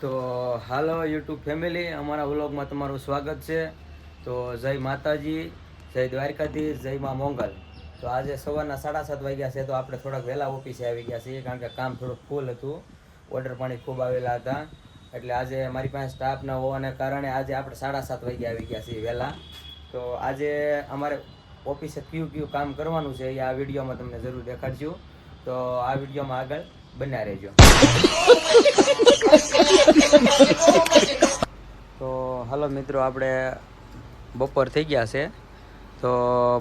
તો હાલો YouTube family, અમારા વ્લોગમાં તમારું સ્વાગત છે. તો જય માતાજી, જય દ્વારકાધીશ, જય માં મોંગલ. તો આજે સવારના 7:30 વાગ્યા છે. તો આપણે થોડાક વહેલા ઓફિસે આવી ગયા છીએ, કારણ કે કામ થોડુંક ફૂલ હતું, ઓર્ડર પાણી ખૂબ આવેલા હતા. એટલે આજે મારી પાસે સ્ટાફ ન હોવાને કારણે આજે આપણે 7:30 વાગ્યા આવી ગયા છીએ વહેલા. તો આજે અમારે ઓફિસે કયું કામ કરવાનું છે એ આ વિડીયોમાં તમને જરૂર દેખાડશું. તો આ વિડીયોમાં આગળ બન્યા રહેજો. તો હાલો મિત્રો, આપણે બપોર થઈ ગયા છે. તો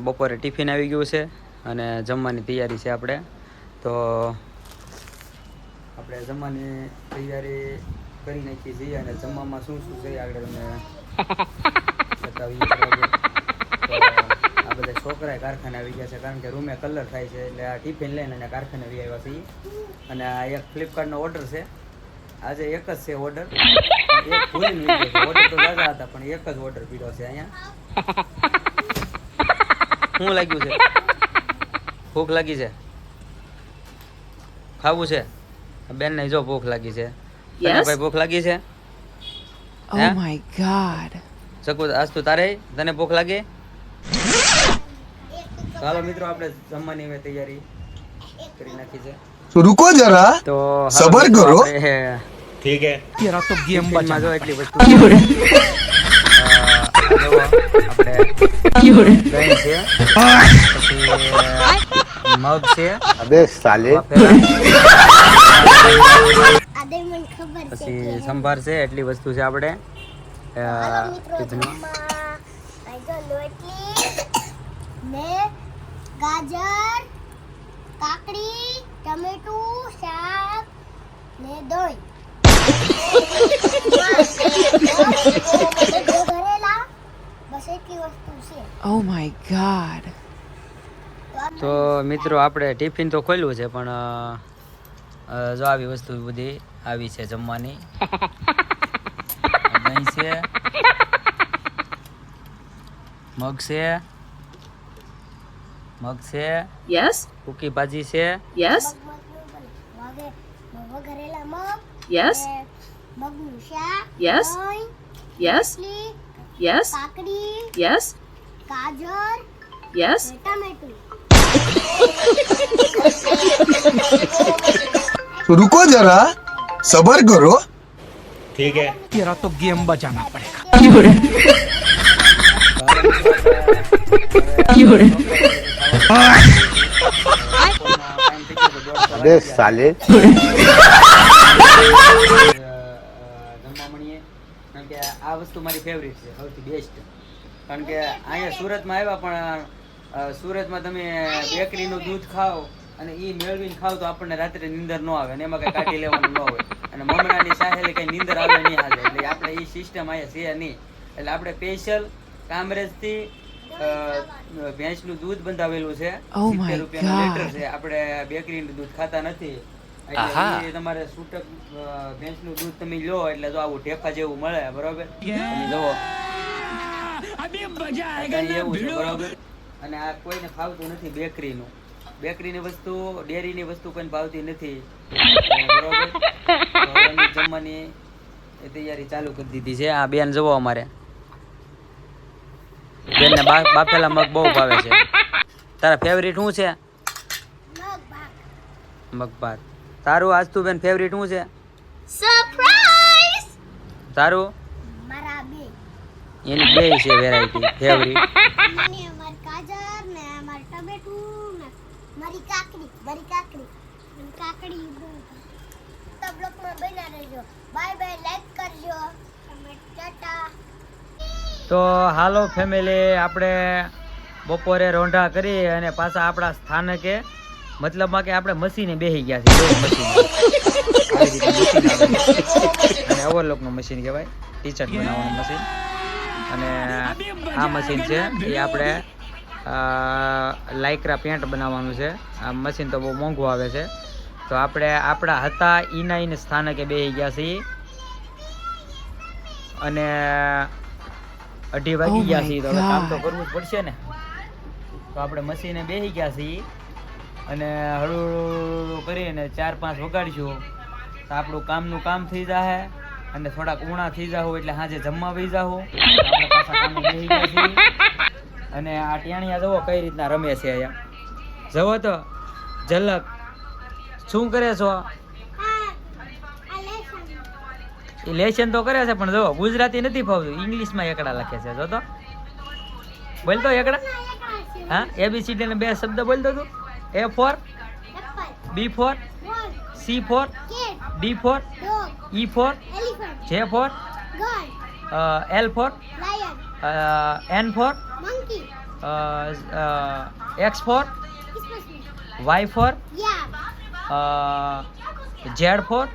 બપોરે ટિફિન આવી ગયું છે અને જમવાની તૈયારી છે આપણે. તો આપણે જમવાની તૈયારી કરી નાખી છીએ અને જમવામાં શું શું છે આગળ તમને બતાવીએ. આ બધા છોકરાએ કારખાને આવી ગયા છે, કારણ કે રૂમે કલર થાય છે, એટલે આ ટિફિન લઈને અને કારખાને આવી આવ્યા છીએ. અને આ એક ફ્લિપકાર્ટનો ઓર્ડર છે. આજે એક જ છે ઓર્ડર, એક ભૂલી નહીં ગયો. ઓર્ડર તો દાદા હતા, પણ એક જ ઓર્ડર પીડ્યો છે અહીંયા. શું લાગ્યું છે? ભૂખ લાગી છે? ખાવું છે? બેન ને જો ભૂખ લાગી છે. ભાઈ ભૂખ લાગી છે? Oh my god. શકુ આજ તો તારે તને ભૂખ લાગે? ચાલો મિત્રો, આપણે જમવાની તૈયારી કરી નાખી છે. तो रुको जरा, तो सबर करो. ठीक है तेरा तो गेम बचा जो એટલી વસ્તુ આપણે દહીં છે, પછી મગ છે, अबे साले પછી સંભાર છે. એટલી વસ્તુ છે આપણે ગાજર, કાકડી, ટમેટું, શાક ને દહીં. ઘરેલા બસ એટલી વસ્તુ છે. Oh my god. તો મિત્રો, આપણે ટિફિન તો ખોલ્યું છે, પણ જો આવી વસ્તુ બધી આવી છે જમવાની. દહીં છે, મગ છે, Yes. સૂકી ભાજી છે, Yes. ઘરેલા મગ, Yes. મગનું શાક, Yes. દહીં, Yes. રોટલી, Yes. કાકડી, Yes. ગાજર Yes. ને ટમેટું. तो रुको जरा, सबर करो. ठीक है तेरा तो गेम बचाना पड़ेगा. अबे साले જમવા મળીએ, કારણ કે આ વસ્તુ મારી ફેવરિટ છે, સૌથી બેસ્ટ. કારણ કે અહીંયા સુરતમાં આવ્યા, પણ સુરતમાં તમે બેકરીનું દૂધ ખાઓ અને એ મેળવીને ખાવ તો આપણને રાત્રે નીંદર ન આવે, અને એમાં કઈ કાઢી લેવાનું ન હોય, અને મમરાની સાહેલે કઈ નીંદર આવે નહીં હાલે. એટલે આપણે એ સિસ્ટમ અહીંયા છે નહીં. એટલે આપણે સ્પેશિયલ કામરેજથી ભેંસનું દૂધ બંધાવેલું છે. Oh my 70 રૂપિયાનું લીટર God. છે. આપણે બેકરીનું દૂધ ખાતા નથી. એટલે એ તમારે છૂટક ભેંસનું દૂધ તમે લો એટલે જો આવું ઢેફા જેવું મળે, બરોબર? તમે જુઓ એવું છે, બરોબર? અને આ કોઈને ફાવતું નથી બેકરીનું. બેકરીની વસ્તુ, ડેરીની વસ્તુ કોઈને ભાવતી નથી, બરોબર? તો એની જમવાની તૈયારી ચાલુ કરી દીધી છે. આ બેન જુઓ, અમારે બેનને બાફેલા મગ બહુ ભાવે છે. તારા ફેવરિટ શું છે? મગ ભાત. તારું આજ તું બેન ફેવરિટ શું છે? સરપ્રાઈઝ. તારું? મારા બે એની બે છે વેરાયટી ફેવરિટ. મને અમાર ગાજર ને અમાર ટમેટું ને મારી કાકડી અને કાકડી તો બ્લોગમાં બના રહેજો. બાય બાય, લાઈક કરજો, ટાટા. તો હાલો ફેમિલી, આપણે બપોરે રોંઢા કરી અને પાછા આપણા સ્થાનકે, મતલબમાં કે આપણે મશીને બેસી ગયા છીએ. અને ઓવરલોકનું મશીન કહેવાય, ટી શર્ટ બનાવવાનું મશીન. અને આ મશીન છે એ આપણે લાઇક્રા પેન્ટ બનાવવાનું છે. આ મશીન તો બહુ મોંઘું આવે છે. તો આપણે આપણા હતા ઈને સ્થાનકે બેસી ગયા છીએ અને 2:30 વાગી ગયા છીએ. તો હવે કામ તો કરવું જ પડશે ને. તો આપણે મશીને બેસી ગયા છીએ અને હળવું કરીને 4-5 વગાડીશું તો આપણું કામનું કામ થઈ જાય અને થોડાક ઊણા થઈ જાઓ એટલે સાંજે જમવા વહી જાઓ. આપણે પાછા કામે બેસી ગયા છીએ. અને આ ટેણિયા જુઓ કઈ રીતના રમે છે અહીંયા. જુઓ તો ઝલક. શું કરે છો? એ લેશન તો કરે છે પણ જો ગુજરાતી નથી ફાવતું, ઇંગ્લિશમાં એકડા લખે છે. જો તો બોલતો એકડા. હા, ABCD ને 2 શબ્દ બોલતો તું. A for B for C for D for E for J for L for N for X for Y for Z for.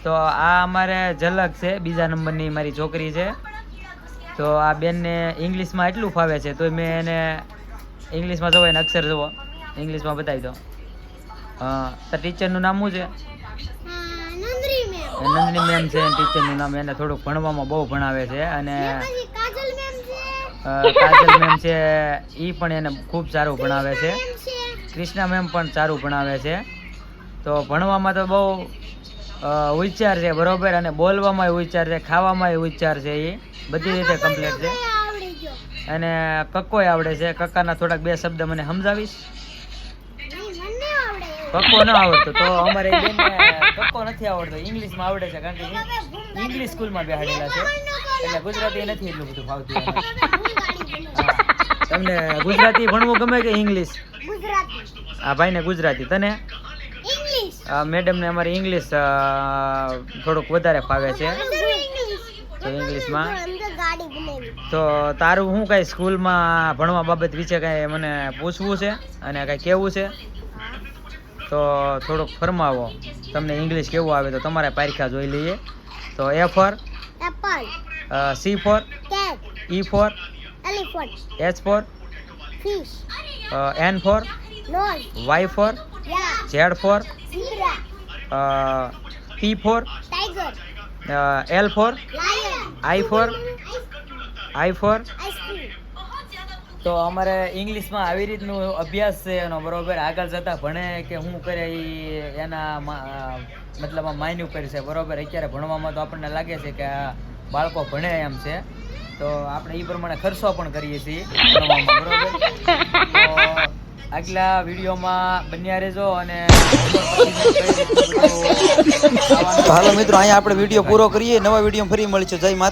તો આ અમારે ઝલક છે, બીજા નંબરની મારી છોકરી છે. તો આ બેનને ઇંગ્લિશમાં એટલું ફાવે છે તો મેં એને ઇંગ્લિશમાં જોવો એને અક્ષર જોવો ઇંગ્લિશમાં બતાવી દો. તો ટીચરનું નામ શું છે? નંદની મેમ છે ટીચરનું નામ. એને થોડુંક ભણવામાં બહુ ભણાવે છે. અને કાજલ મેમ છે એ પણ એને ખૂબ સારું ભણાવે છે. કૃષ્ણા મેમ પણ સારું ભણાવે છે. તો ભણવામાં તો બહુ ઉચ્ચાર છે બરોબર, અને બોલવામાં ઉચ્ચાર છે, ખાવામાં ઉચ્ચાર છે, એ બધી રીતે કમ્પ્લીટ છે. અને કક્કોય આવડે છે. કક્કાના થોડાક 2 શબ્દ મને સમજાવીશ? કક્કો ન આવડતો તો અમારે કક્કો નથી આવડતો, ઇંગ્લિશમાં આવડે છે કારણ કે ઇંગ્લિશ સ્કૂલમાં બેહાડેલા છે એટલે ગુજરાતી નથી એટલું બધું ફાવતું. તમને ગુજરાતી ભણવું ગમે કે ઇંગ્લિશ? આ ભાઈને ગુજરાતી. તને? મેડમને અમારી ઇંગ્લિશ થોડુંક વધારે ફાવે છે તો ઇંગ્લિશમાં. તો તારું શું કાંઈ સ્કૂલમાં ભણવા બાબત વિશે કાંઈ મને પૂછવું છે અને કાંઈ કહેવું છે તો થોડુંક ફરમાવો. તમને ઇંગ્લિશ કેવું આવે તો તમારે પારખા જોઈ લઈએ. તો A for C for E for H for N for Y for Z for P for L for I for. તો અમારે ઇંગ્લિશમાં આવી રીતનું અભ્યાસ છે એનો બરોબર. આગળ જતાં ભણે કે શું કરે એ એના મતલબમાં માઇન્ડ ઉપર છે બરોબર. અત્યારે ભણવામાં તો આપણને લાગે છે કે આ બાળકો ભણે એમ છે તો આપણે એ પ્રમાણે ખર્ચો પણ કરીએ છીએ ભણવામાં બરોબર. તો આગલા વિડીયોમાં બન્યા રહેજો. અને હાલો મિત્રો, અહીંયા આપણે વિડીયો પૂરો કરીએ. નવા વિડીયો ફરી મળીશું. જય માતા.